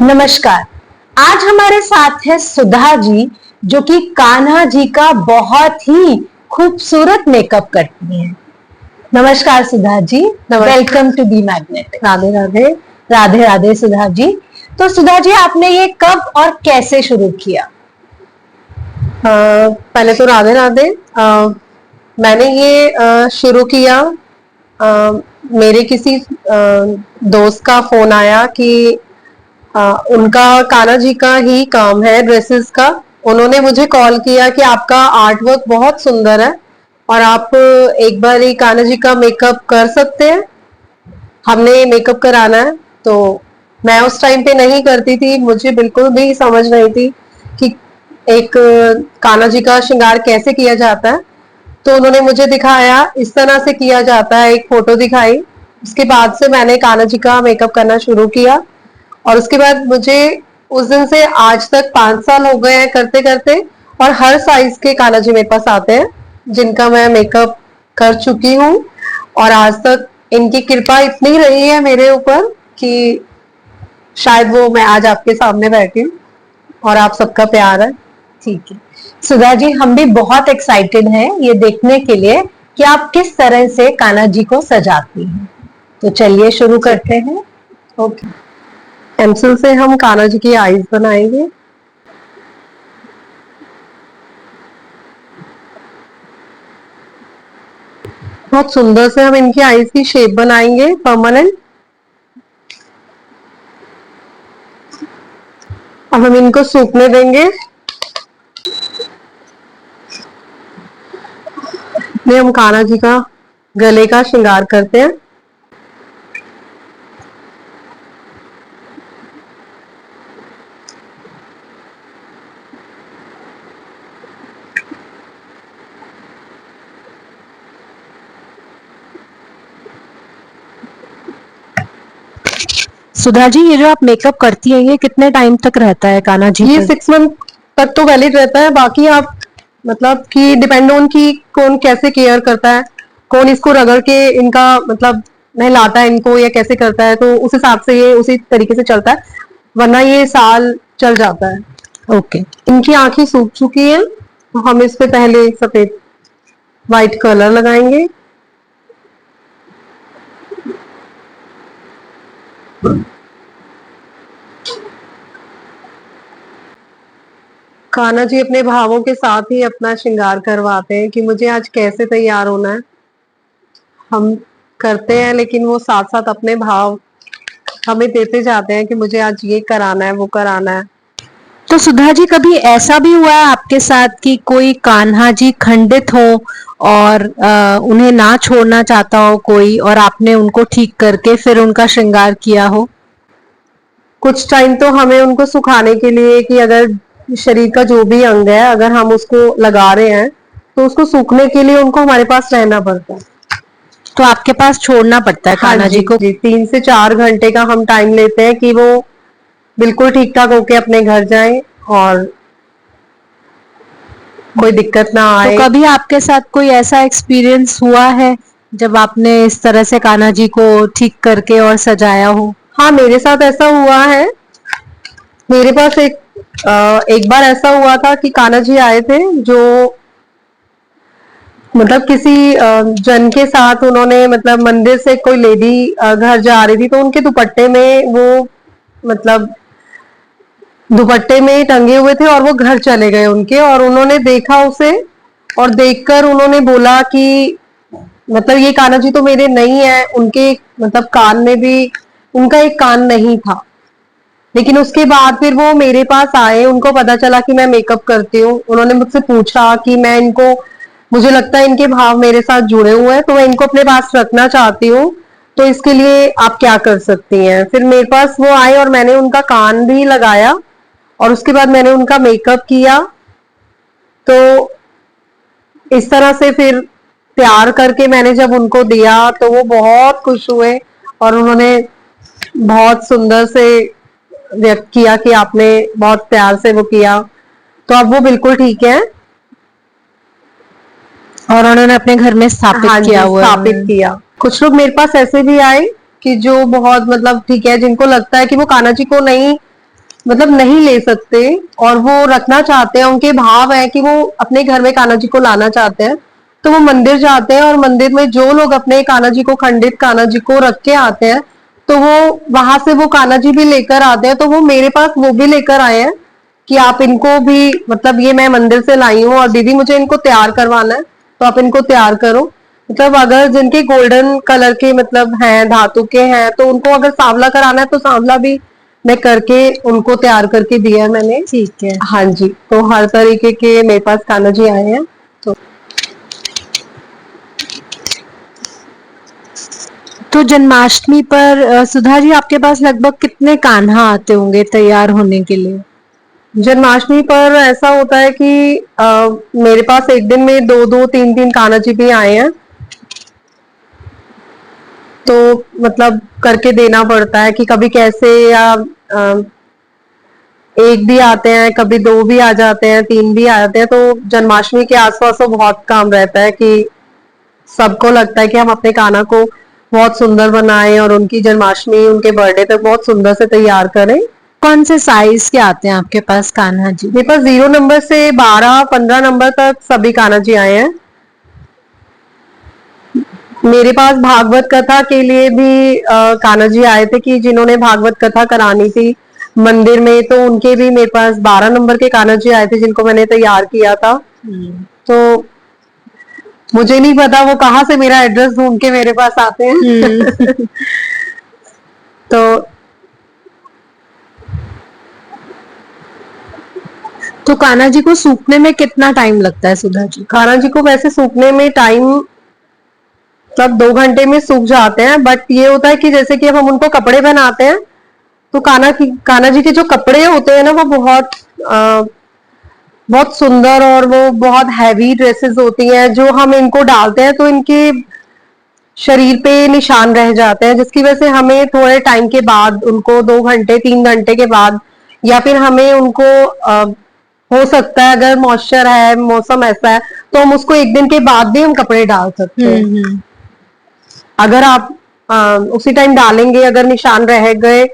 नमस्कार। आज हमारे साथ है सुधा जी, जो कि कान्हा जी का बहुत ही खूबसूरत मेकअप करती हैं। नमस्कार Sudha ji, welcome to be magnetic. Radhe Radhe. Radhe Radhe Sudha ji. तो सुधा जी, आपने ये कब और कैसे शुरू किया? पहले तो राधे राधे। मैंने ये शुरू किया, मेरे किसी दोस्त का फोन आया कि उनका कान्हा जी का ही काम है, ड्रेसेस का। उन्होंने मुझे कॉल किया कि आपका आर्ट वर्क बहुत सुंदर है और आप एक बार ही कान्हा जी का मेकअप कर सकते हैं, हमने मेकअप कराना है। तो मैं उस टाइम पे नहीं करती थी, मुझे बिल्कुल भी समझ नहीं थी कि एक कान्हा जी का श्रृंगार कैसे किया जाता है। तो उन्होंने मुझे दिखाया इस तरह से किया जाता है, एक फोटो दिखाई। उसके बाद से मैंने कान्हा जी का मेकअप करना शुरू किया और उसके बाद मुझे उस दिन से आज तक 5 साल हो गए हैं करते करते। और हर साइज के कान्हा जी मेरे पास आते हैं जिनका मैं मेकअप कर चुकी हूँ। और आज तक इनकी कृपा इतनी रही है मेरे ऊपर कि शायद वो मैं आज आपके सामने बैठी हूँ और आप सबका प्यार है। ठीक है सुधा जी, हम भी बहुत एक्साइटेड हैं ये देखने के लिए कि आप किस तरह से कान्हा जी को सजाती हैं। तो चलिए शुरू करते हैं। ओके, पेंसिल से हम कान्हा जी की आईज बनाएंगे। बहुत सुंदर से हम इनकी आईज की शेप बनाएंगे परमानेंट। अब हम इनको सूखने देंगे। इसलिए हम कान्हा जी का गले का श्रृंगार करते हैं। सुधा जी, ये जो आप मेकअप करती हैं ये कितने टाइम तक रहता है कान्हा जी ये पर? 6 मंथ तक तो वैलिड रहता है। बाकी आप मतलब कि डिपेंड ऑन की कौन कैसे केयर करता है, कौन इसको रगड़ के इनका मतलब नहलाता है इनको या कैसे करता है, तो उस हिसाब से ये उसी तरीके से चलता है, वरना ये साल चल जाता है। ओके। इनकी आंखें सूख चुकी हैं तो हम इस पे पहले सफेद व्हाइट कलर लगाएंगे। कान्हा जी अपने भावों के साथ ही अपना श्रृंगार करवाते हैं कि मुझे आज कैसे तैयार होना है। हम करते हैं लेकिन वो साथ साथ अपने भाव हमें देते जाते हैं कि मुझे आज ये कराना है, वो कराना है। तो सुधा जी, कभी ऐसा भी हुआ है आपके साथ कि कोई कान्हा जी खंडित हो और उन्हें ना छोड़ना चाहता हो कोई, और आपने उनको ठीक करके फिर उनका श्रृंगार किया हो? कुछ टाइम तो हमें उनको सुखाने के लिए कि अगर शरीर का जो भी अंग है अगर हम उसको लगा रहे हैं तो उसको सूखने के लिए उनको हमारे पास रहना पड़ता है। तो आपके पास छोड़ना पड़ता है कान्हा जी को? 3 से 4 घंटे का हम टाइम लेते हैं कि वो बिल्कुल ठीक ठाक होके अपने घर जाएं और कोई दिक्कत ना आए। तो कभी आपके साथ कोई ऐसा एक्सपीरियंस हुआ है जब आपने इस तरह से कान्हा जी को ठीक करके और सजाया हो? हाँ, मेरे साथ ऐसा हुआ है। मेरे पास एक बार ऐसा हुआ था कि कान्हा जी आए थे जो मतलब किसी जन के साथ उन्होंने मतलब मंदिर से कोई लेडी घर जा रही थी तो उनके दुपट्टे में वो मतलब दुपट्टे में टंगे हुए थे और वो घर चले गए उनके, और उन्होंने देखा उसे और देखकर उन्होंने बोला कि मतलब ये कान्हा जी तो मेरे नहीं है। उनके मतलब कान में भी उनका एक कान नहीं था। लेकिन उसके बाद फिर वो मेरे पास आए, उनको पता चला कि मैं मेकअप करती हूँ। उन्होंने मुझसे पूछा कि मैं इनको, मुझे लगता है इनके भाव मेरे साथ जुड़े हुए हैं तो मैं इनको अपने पास रखना चाहती हूँ, तो इसके लिए आप क्या कर सकती हैं। फिर मेरे पास वो आए और मैंने उनका कान भी लगाया और उसके बाद मैंने उनका मेकअप किया। तो इस तरह से फिर प्यार करके मैंने जब उनको दिया तो वो बहुत खुश हुए और उन्होंने बहुत सुंदर से व्यक्त किया कि आपने बहुत प्यार से वो किया। तो अब वो बिल्कुल ठीक है और उन्होंने अपने घर में स्थापित हाँ किया जी, हुआ स्थापित है। किया। कुछ लोग मेरे पास ऐसे भी आए कि जो बहुत मतलब ठीक है, जिनको लगता है कि वो कान्हा जी को नहीं मतलब नहीं ले सकते और वो रखना चाहते हैं, उनके भाव है कि वो अपने घर में कान्हा जी को लाना चाहते हैं, तो वो मंदिर जाते हैं और मंदिर में जो लोग अपने कान्हा जी को, खंडित कान्हा जी को रख के आते हैं, तो वो वहां से वो कान्हा जी भी लेकर आते हैं। तो वो मेरे पास वो भी लेकर आए हैं कि आप इनको भी, मतलब ये मैं मंदिर से लाई हूँ और दीदी मुझे इनको तैयार करवाना है, तो आप इनको तैयार करो। मतलब अगर जिनके गोल्डन कलर के मतलब हैं, धातु के हैं, तो उनको अगर सांवला कराना है तो सांवला भी मैं करके उनको तैयार करके दिया है मैंने। ठीक है। हाँ जी, तो हर तरीके के मेरे पास कान्हा जी आए हैं। तो जन्माष्टमी पर सुधा जी आपके पास लगभग कितने कान्हा आते होंगे तैयार होने के लिए? जन्माष्टमी पर ऐसा होता है कि मेरे पास एक दिन में 2-2 3-3 कान्हा जी भी आए हैं, तो मतलब करके देना पड़ता है कि कभी कैसे, या एक भी आते हैं, कभी 2 भी आ जाते हैं, 3 भी आ जाते हैं। तो जन्माष्टमी के आसपास तो बहुत काम रहता है कि सबको लगता है कि हम अपने कान्हा को बहुत सुंदर बनाएं और उनकी जन्माष्टमी, उनके बर्थडे तक बहुत सुंदर से तैयार करें। कौन से साइज के आते हैं आपके पास कान्हा जी? मेरे पास 0 नंबर से 12-15 नंबर तक सभी कान्हा जी आए हैं। मेरे पास भागवत कथा के लिए भी कान्हा जी आए थे कि जिन्होंने भागवत कथा करानी थी मंदिर में, तो उनके भी मेरे पास 12 नंबर के कान्हा जी आए थे जिनको मैंने तैयार किया था। तो मुझे नहीं पता वो कहाँ से मेरा एड्रेस ढूंढ के मेरे पास आते हैं। तो तो कान्हा जी को सूखने में कितना टाइम लगता है सुधा जी? कान्हा जी को वैसे सूखने में टाइम मतलब 2 घंटे में सूख जाते हैं, बट ये होता है कि जैसे कि अब हम उनको कपड़े पहनाते हैं, तो कान्हा जी के जो कपड़े होते हैं ना, वो बहुत सुंदर और वो बहुत हैवी ड्रेसेस होती हैं, जो हम इनको डालते हैं तो इनके शरीर पे निशान रह जाते हैं, जिसकी वजह से हमें थोड़े टाइम के बाद उनको 2 घंटे 3 घंटे के बाद, या फिर हमें उनको हो सकता है अगर मॉइस्चर है, मौसम ऐसा है, तो हम उसको एक दिन के बाद भी हम कपड़े डाल सकते हैं। अगर आप उसी टाइम डालेंगे, अगर निशान रह गए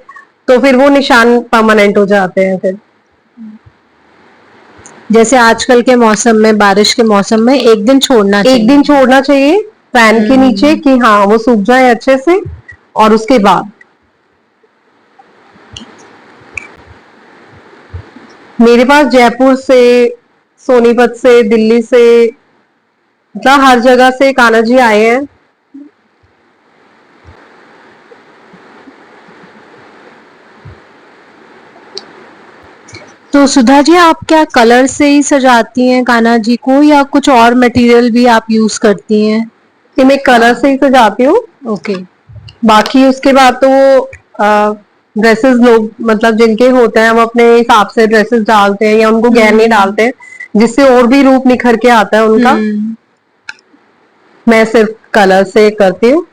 तो फिर वो निशान परमानेंट हो जाते हैं फिर। जैसे आजकल के मौसम में, बारिश के मौसम में एक दिन छोड़ना चाहिए। एक दिन छोड़ना चाहिए फैन के नीचे कि हाँ वो सूख जाए अच्छे से, और उसके बाद मेरे पास जयपुर से, सोनीपत से, दिल्ली से, मतलब हर जगह से कान्हा जी आए हैं। तो सुधा जी आप क्या कलर से ही सजाती हैं कान्हा जी को, या कुछ और मटेरियल भी आप यूज करती हैं? कि मैं कलर से ही सजाती हूँ। ओके। बाकी उसके बाद तो ड्रेसेस लोग मतलब जिनके होते हैं, हम अपने हिसाब से ड्रेसेस डालते हैं या उनको गहने डालते हैं, जिससे और भी रूप निखर के आता है उनका। मैं सिर्फ कलर से करती हूँ।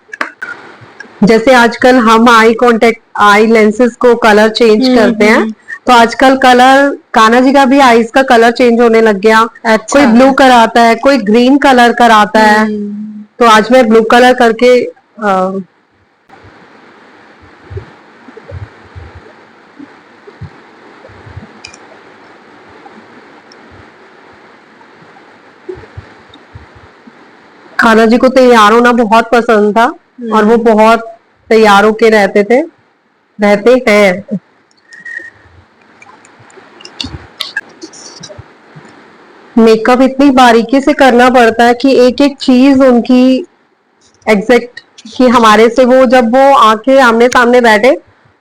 जैसे आजकल हम आई कांटेक्ट, आई लेंसेज को कलर चेंज करते हैं, तो आजकल कलर कान्हा जी का भी आईज का कलर चेंज होने लग गया। अच्छा। कोई ब्लू कराता है, कोई ग्रीन कलर कराता है, तो आज मैं ब्लू कलर करके कान्हा जी को तैयार होना बहुत पसंद था और वो बहुत तैयार होके रहते हैं। मेकअप इतनी बारीकी से करना पड़ता है कि एक एक चीज उनकी एग्जैक्ट, कि हमारे से वो जब वो आके आमने सामने बैठे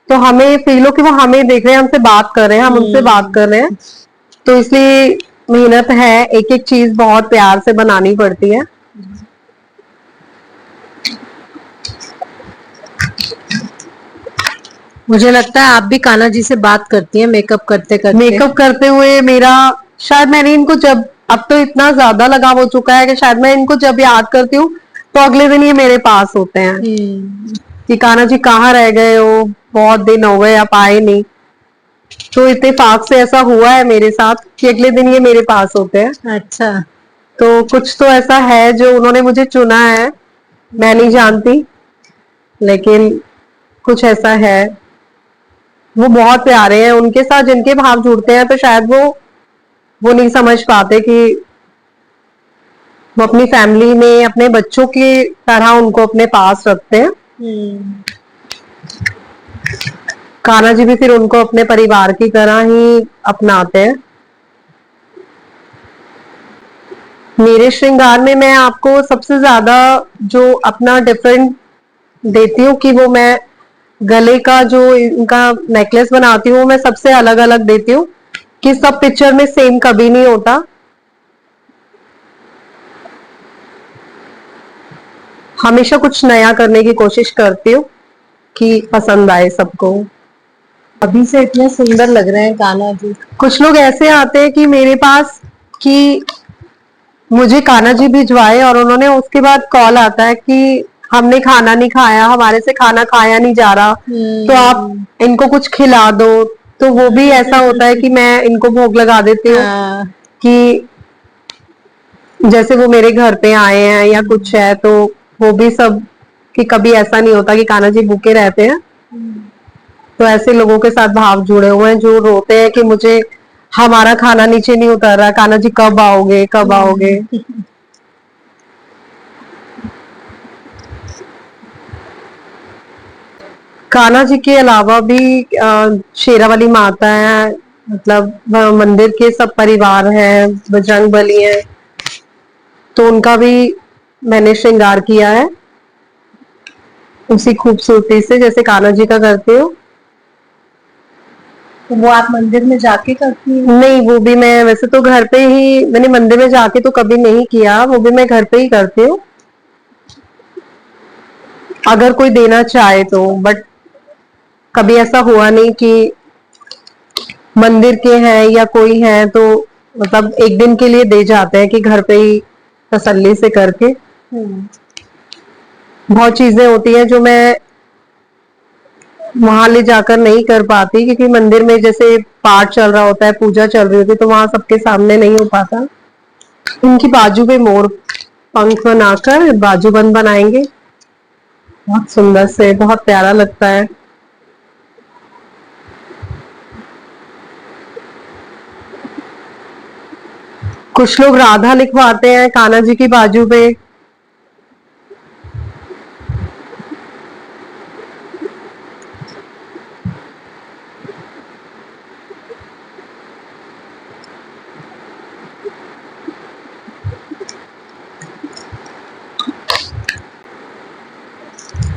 तो हमें फील हो कि वो हमें देख रहे हैं, हमसे बात कर रहे हैं, हम उनसे बात कर रहे हैं। तो इसलिए मेहनत है, एक एक चीज बहुत प्यार से बनानी पड़ती है। मुझे लगता है आप भी कान्हा जी से बात करती हैं मेकअप करते करते। मेकअप करते हुए मेरा, शायद मैंने इनको जब, अब तो इतना ज्यादा लगाव हो चुका है कि शायद मैं इनको जब याद करती हूँ तो अगले दिन ये मेरे पास होते हैं कि कान्हा जी कहाँ रह गए हो, बहुत दिन हो गए आप आए नहीं। तो इत्तेफाक से ऐसा हुआ है मेरे साथ कि अगले दिन ये मेरे पास होते हैं। अच्छा। तो कुछ तो ऐसा है जो उन्होंने मुझे चुना है, मैं नहीं जानती, लेकिन कुछ ऐसा है। वो बहुत प्यारे हैं। उनके साथ जिनके भाव जुड़ते हैं तो शायद वो नहीं समझ पाते कि वो अपनी फैमिली में अपने बच्चों की तरह उनको अपने पास रखते हैं। कान्हा जी भी फिर उनको अपने परिवार की तरह ही अपनाते हैं। मेरे श्रृंगार में मैं आपको सबसे ज्यादा जो अपना डिफरेंट देती हूँ कि वो मैं गले का जो इनका नेकलेस बनाती हूँ मैं सबसे अलग अलग देती हूँ कि सब पिक्चर में सेम कभी नहीं होता। हमेशा कुछ नया करने की कोशिश करती हूँ कि पसंद आए सबको। अभी से इतने सुंदर लग रहे हैं कान्हा जी। कुछ लोग ऐसे आते हैं कि मेरे पास कि मुझे कान्हा जी भिजवाए और उन्होंने उसके बाद कॉल आता है कि हमने खाना नहीं खाया, हमारे से खाना खाया नहीं जा रहा, तो आप इनको कुछ खिला दो। तो वो भी ऐसा होता है कि मैं इनको भोग लगा देती हूँ कि जैसे वो मेरे घर पे आए हैं या कुछ है, तो वो भी सब कि कभी ऐसा नहीं होता कि कान्हा जी भूखे रहते हैं। तो ऐसे लोगों के साथ भाव जुड़े हुए हैं जो रोते हैं कि मुझे हमारा खाना नीचे नहीं उतर रहा, कान्हा जी कब आओगे कब आओगे। कान्हा जी के अलावा भी शेरावाली माता है, मतलब मंदिर के सब परिवार है, बजरंग बली है, तो उनका भी मैंने श्रृंगार किया है उसी खूबसूरती से जैसे कान्हा जी का करती हूँ। तो वो आप मंदिर में जाके करती हैं? नहीं, वो भी मैं वैसे तो घर पे ही, मैंने मंदिर में जाके तो कभी नहीं किया, वो भी मैं घर पे ही करती हूँ अगर कोई देना चाहे तो। बट कभी ऐसा हुआ नहीं कि मंदिर के हैं या कोई है तो मतलब एक दिन के लिए दे जाते हैं कि घर पे ही तसल्ली से करके। बहुत चीजें होती हैं जो मैं वहां ले जाकर नहीं कर पाती क्योंकि मंदिर में जैसे पाठ चल रहा होता है, पूजा चल रही होती है, तो वहां सबके सामने नहीं हो पाता। उनकी बाजू पे मोर पंख बनाकर बाजूबंद बनाएंगे, बहुत सुंदर से, बहुत प्यारा लगता है। कुछ लोग राधा लिखवाते हैं कान्हा जी की बाजू पे।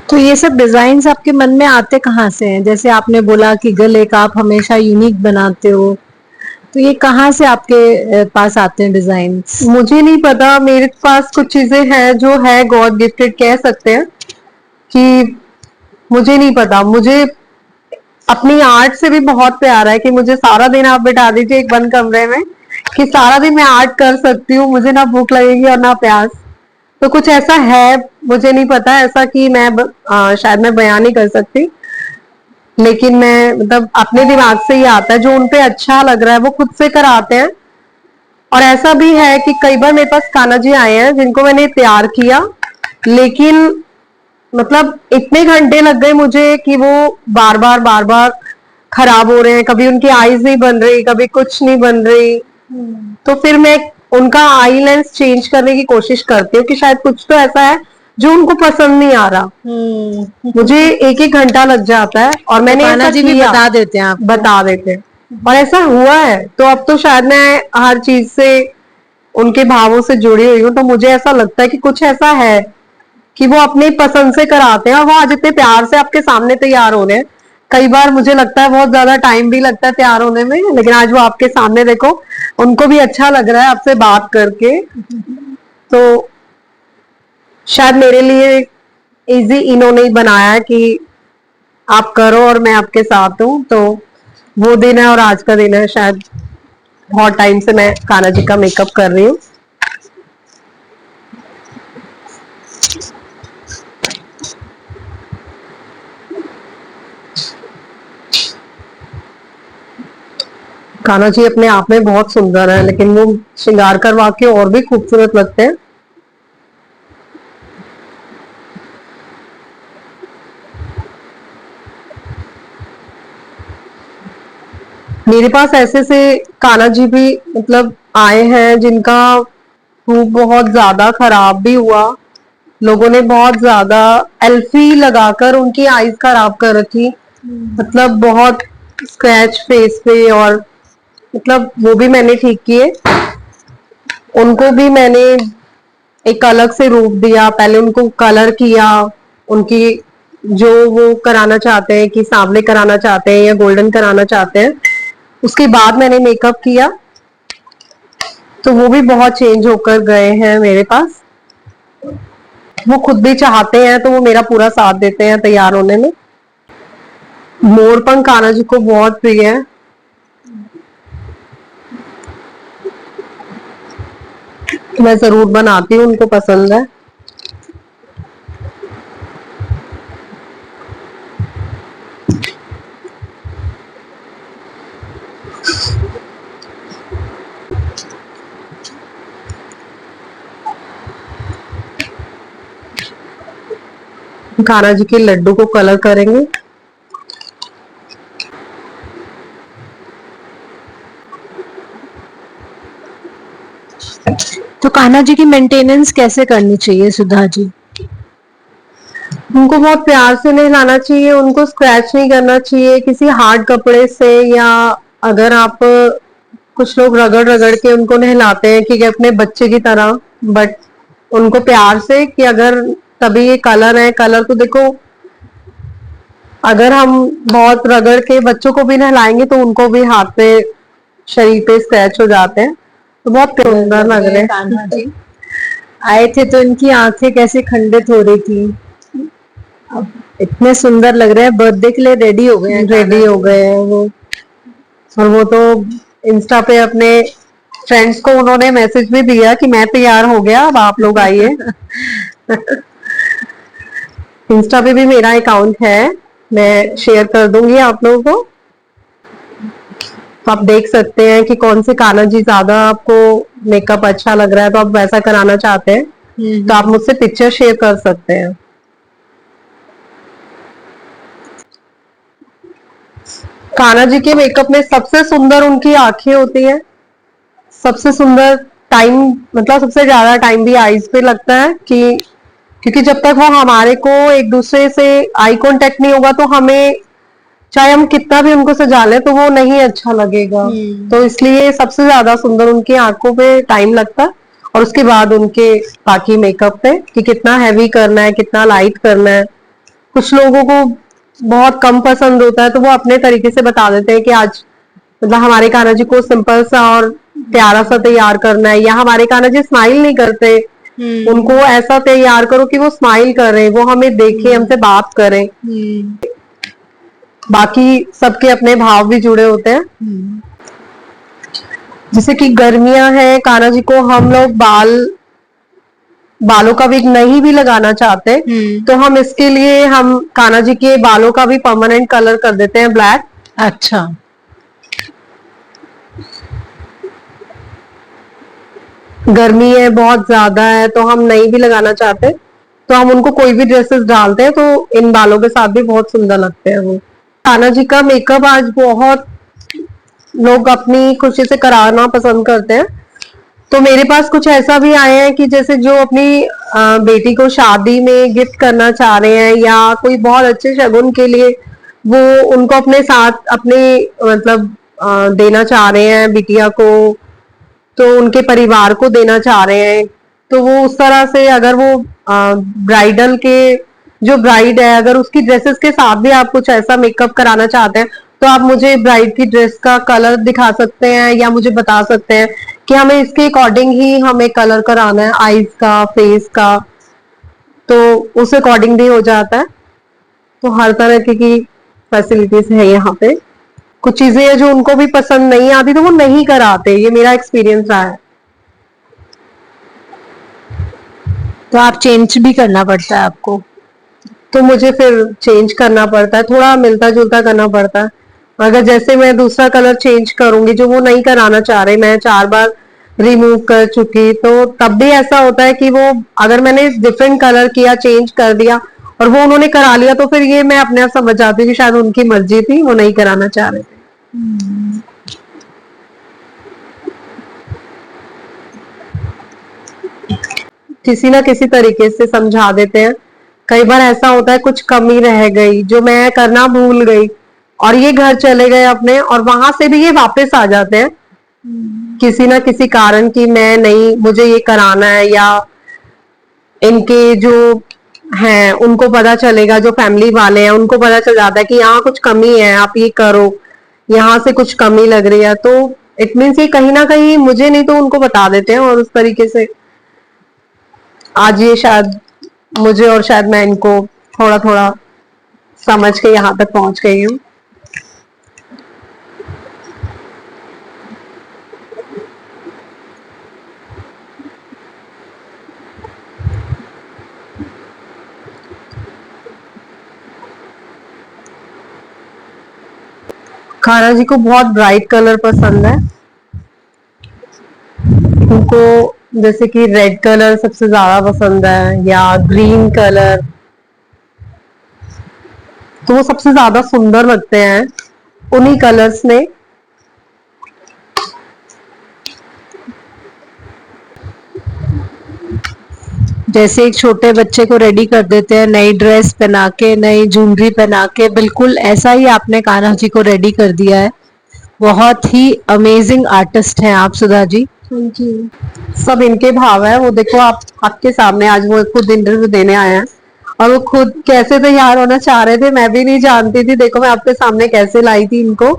तो ये सब डिजाइन आपके मन में आते कहाँ से हैं? जैसे आपने बोला कि गले का आप हमेशा यूनिक बनाते हो, तो ये कहाँ से आपके पास आते हैं डिजाइन? मुझे नहीं पता, मेरे पास कुछ चीजें हैं जो है गॉड गिफ्टेड कह सकते हैं कि मुझे नहीं पता। मुझे अपनी आर्ट से भी बहुत प्यार है कि मुझे सारा दिन आप बिठा दीजिए एक बंद कमरे में कि सारा दिन मैं आर्ट कर सकती हूँ, मुझे ना भूख लगेगी और ना प्यास। तो कुछ ऐसा है, मुझे नहीं पता ऐसा कि मैं शायद मैं बयान नहीं कर सकती, लेकिन मैं मतलब अपने दिमाग से ही आता है, जो उनपे अच्छा लग रहा है वो खुद से कराते हैं। और ऐसा भी है कि कई बार मेरे पास कान्हा जी आए हैं जिनको मैंने तैयार किया, लेकिन मतलब इतने घंटे लग गए मुझे कि वो बार बार खराब हो रहे हैं, कभी उनकी आईज नहीं बन रही, कभी कुछ नहीं बन रही। तो फिर मैं उनका आई लेंस चेंज करने की कोशिश करती हूँ कि शायद कुछ तो ऐसा है जो उनको पसंद नहीं आ रहा। मुझे एक एक घंटा लग जाता है और मैंने कान्हा ऐसा जी भी किया, बता देते हैं आपको? बता देते हैं। और ऐसा हुआ है, तो अब तो शायद मैं हर चीज से उनके भावों से जुड़ी हुई हूँ, तो मुझे ऐसा लगता है कि कुछ ऐसा है कि वो अपनी पसंद से कराते हैं और वो आज इतने प्यार से आपके सामने तैयार हो रहे हैं। कई बार मुझे लगता है बहुत ज्यादा टाइम भी लगता है तैयार होने में, लेकिन आज वो आपके सामने देखो, उनको भी अच्छा लग रहा है आपसे बात करके। तो शायद मेरे लिए इजी इन्होंने ही बनाया है कि आप करो और मैं आपके साथ हूँ। तो वो दिन है और आज का दिन है, शायद बहुत टाइम से मैं कान्हा जी का मेकअप कर रही हूँ। कान्हा जी अपने आप में बहुत सुंदर है, लेकिन वो श्रृंगार करवा के और भी खूबसूरत लगते हैं। मेरे पास ऐसे से कान्हा जी भी मतलब आए हैं जिनका रूप बहुत ज्यादा खराब भी हुआ। लोगों ने बहुत ज्यादा एल्फी लगाकर उनकी आईज खराब कर रखी, मतलब बहुत स्क्रैच फेस पे, और मतलब वो भी मैंने ठीक किए। उनको भी मैंने एक अलग से रूप दिया, पहले उनको कलर किया, उनकी जो वो कराना चाहते हैं कि सांवले कराना चाहते हैं या गोल्डन कराना चाहते हैं, उसके बाद मैंने मेकअप किया, तो वो भी बहुत चेंज होकर गए हैं मेरे पास। वो खुद भी चाहते हैं तो वो मेरा पूरा साथ देते हैं तैयार होने में। मोरपंख कान्हा जी को बहुत प्रिय है। मैं जरूर बनाती हूँ, उनको पसंद है। कान्हा जी के लड्डू को कलर करेंगे। तो कान्हा जी की मेंटेनेंस कैसे करनी चाहिए सुधा जी? उनको बहुत प्यार से नहलाना चाहिए, उनको स्क्रैच नहीं करना चाहिए किसी हार्ड कपड़े से, या अगर आप कुछ लोग रगड़ रगड़ के उनको नहलाते हैं कि अपने बच्चे की तरह, बट उनको प्यार से कि अगर तभी ये कलर है, कलर तो देखो अगर हम बहुत रगड़ के बच्चों को भी नहलाएंगे तो उनको भी हाथ पे शरीर पे स्क्रैच हो जाते हैं, तो बहुत सुंदर लग रहे हैं कान्हा जी आए थे तो इनकी आंखें कैसे खंडित हो रही थी, अब इतने सुंदर लग रहे हैं, बर्थडे के लिए रेडी हो गए हैं। रेडी हो गए हैं वो। और वो तो इंस्टा पे अपने फ्रेंड्स को उन्होंने मैसेज भी दिया कि मैं तैयार हो गया, अब आप लोग आइए। इंस्टा पे भी मेरा अकाउंट है, मैं शेयर कर दूंगी आप लोगों को, तो आप देख सकते हैं कि कौन से कान्हा जी ज्यादा आपको मेकअप अच्छा लग रहा है, तो आप वैसा कराना चाहते हैं तो आप मुझसे पिक्चर शेयर कर सकते हैं। कान्हा जी के मेकअप में सबसे सुंदर उनकी आंखें होती है, सबसे सुंदर टाइम, मतलब सबसे ज्यादा टाइम भी आईज पे लगता है कि क्योंकि जब तक वो हमारे को एक दूसरे से आई कांटेक्ट नहीं होगा तो हमें चाहे हम कितना भी उनको सजा लें तो वो नहीं अच्छा लगेगा। तो इसलिए सबसे ज्यादा सुंदर उनकी आंखों पे टाइम लगता है, और उसके बाद उनके बाकी मेकअप पे कि कितना हैवी करना है, कितना लाइट करना है। कुछ लोगों को बहुत कम पसंद होता है तो वो अपने तरीके से बता देते हैं कि आज मतलब हमारे कान्हा जी को सिंपल सा और प्यारा सा तैयार करना है, या हमारे कान्हा जी स्माइल नहीं करते, उनको ऐसा तैयार करो कि वो स्माइल करें, वो हमें देखें, हमसे बात करें। बाकी सबके अपने भाव भी जुड़े होते हैं। जैसे कि गर्मियां हैं, कान्हा जी को हम लोग बालों का विग नहीं भी लगाना चाहते तो हम इसके लिए हम कान्हा जी के बालों का भी परमानेंट कलर कर देते हैं ब्लैक। अच्छा, गर्मी है बहुत ज्यादा है तो हम नहीं भी लगाना चाहते तो हम उनको कोई भी ड्रेसेस डालते हैं तो इन बालों के साथ भी बहुत सुंदर लगते हैं वो। कान्हा जी का मेकअप आज बहुत लोग अपनी खुशी से कराना पसंद करते हैं, तो मेरे पास कुछ ऐसा भी आए हैं कि जैसे जो अपनी बेटी को शादी में गिफ्ट करना चाह रहे हैं या कोई बहुत अच्छे शगुन के लिए वो उनको अपने साथ अपने मतलब देना चाह रहे हैं बिटिया को, तो उनके परिवार को देना चाह रहे हैं, तो वो उस तरह से अगर वो ब्राइडल के जो ब्राइड है अगर उसकी ड्रेसेस के साथ भी आप कुछ ऐसा मेकअप कराना चाहते हैं तो आप मुझे ब्राइड की ड्रेस का कलर दिखा सकते हैं या मुझे बता सकते हैं कि हमें इसके अकॉर्डिंग ही हमें कलर कराना है आईज का, फेस का, तो उस अकॉर्डिंग भी हो जाता है। तो हर तरह की फैसिलिटीज है यहाँ पे। कुछ चीजें हैं जो उनको भी पसंद नहीं आती तो वो नहीं कराते, ये मेरा एक्सपीरियंस रहा है। तो आप चेंज भी करना पड़ता है आपको? तो मुझे फिर चेंज करना पड़ता है, थोड़ा मिलता जुलता करना पड़ता है। अगर जैसे मैं दूसरा कलर चेंज करूंगी जो वो नहीं कराना चाह रहे, मैं 4 बार रिमूव कर चुकी, तो तब भी ऐसा होता है कि वो अगर मैंने डिफरेंट कलर किया, चेंज कर दिया और वो उन्होंने करा लिया तो फिर ये मैं अपने आप समझ जाती हूँ कि शायद उनकी मर्जी थी, वो नहीं कराना चाह रहे थे। किसी ना किसी तरीके से समझा देते हैं। कई बार ऐसा होता है कुछ कमी रह गई जो मैं करना भूल गई और ये घर चले गए अपने, और वहां से भी ये वापस आ जाते हैं किसी ना किसी कारण की मैं नहीं, मुझे ये कराना है, या इनके जो हैं उनको पता चलेगा, जो फैमिली वाले हैं उनको पता चल जाता है कि यहाँ कुछ कमी है, आप ये करो, यहाँ से कुछ कमी लग रही है, तो इट मीन्स ये कहीं ना कहीं मुझे नहीं तो उनको बता देते हैं, और उस तरीके से आज ये शायद मुझे, और शायद मैं इनको थोड़ा थोड़ा समझ के यहाँ तक पहुंच गई हूँ। खाना जी को बहुत ब्राइट कलर पसंद है, उनको जैसे कि रेड कलर सबसे ज्यादा पसंद है या ग्रीन कलर, तो वो सबसे ज्यादा सुंदर लगते हैं उन्हीं कलर्स में। जैसे एक छोटे बच्चे को रेडी कर देते हैं नई ड्रेस पहना के, नई ज्वेलरी पहना के, बिल्कुल ऐसा ही आपने कान्हा जी को रेडी कर दिया है। बहुत ही अमेजिंग आर्टिस्ट हैं आप सुधा जी। Thank you. सब इनके भाव है, वो देखो आप आपके सामने आज वो खुद इंटरव्यू देने आए हैं, और वो खुद कैसे तैयार होना चाह रहे थे मैं भी नहीं जानती थी, देखो मैं आपके सामने कैसे लाई थी इनको,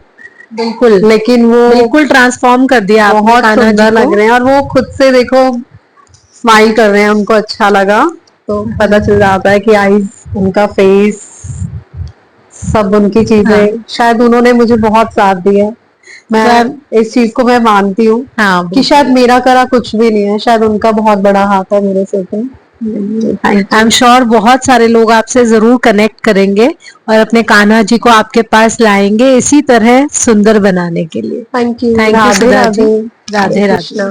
बिल्कुल लेकिन वो बिल्कुल ट्रांसफॉर्म कर दिया आपने बहुत कान्हा जी सुंदर को। लग रहे हैं, और वो खुद से देखो स्माइल कर रहे हैं, उनको अच्छा लगा, तो पता चल जाता है कि आईज, उनका फेस, सब उनकी चीजें, हाँ। शायद उन्होंने मुझे बहुत साथ दिया है। मैं इस चीज को मैं मानती हूँ हाँ कि शायद मेरा करा कुछ भी नहीं है, शायद उनका बहुत बड़ा हाथ है मेरे सिर पे। आई एम श्योर बहुत सारे लोग आपसे जरूर कनेक्ट करेंगे और अपने कान्हा जी को आपके पास लाएंगे इसी तरह सुंदर बनाने के लिए। Thank you. Thank you Radhe Sudha ji. Radhe. Radhe Radhe. Krishna.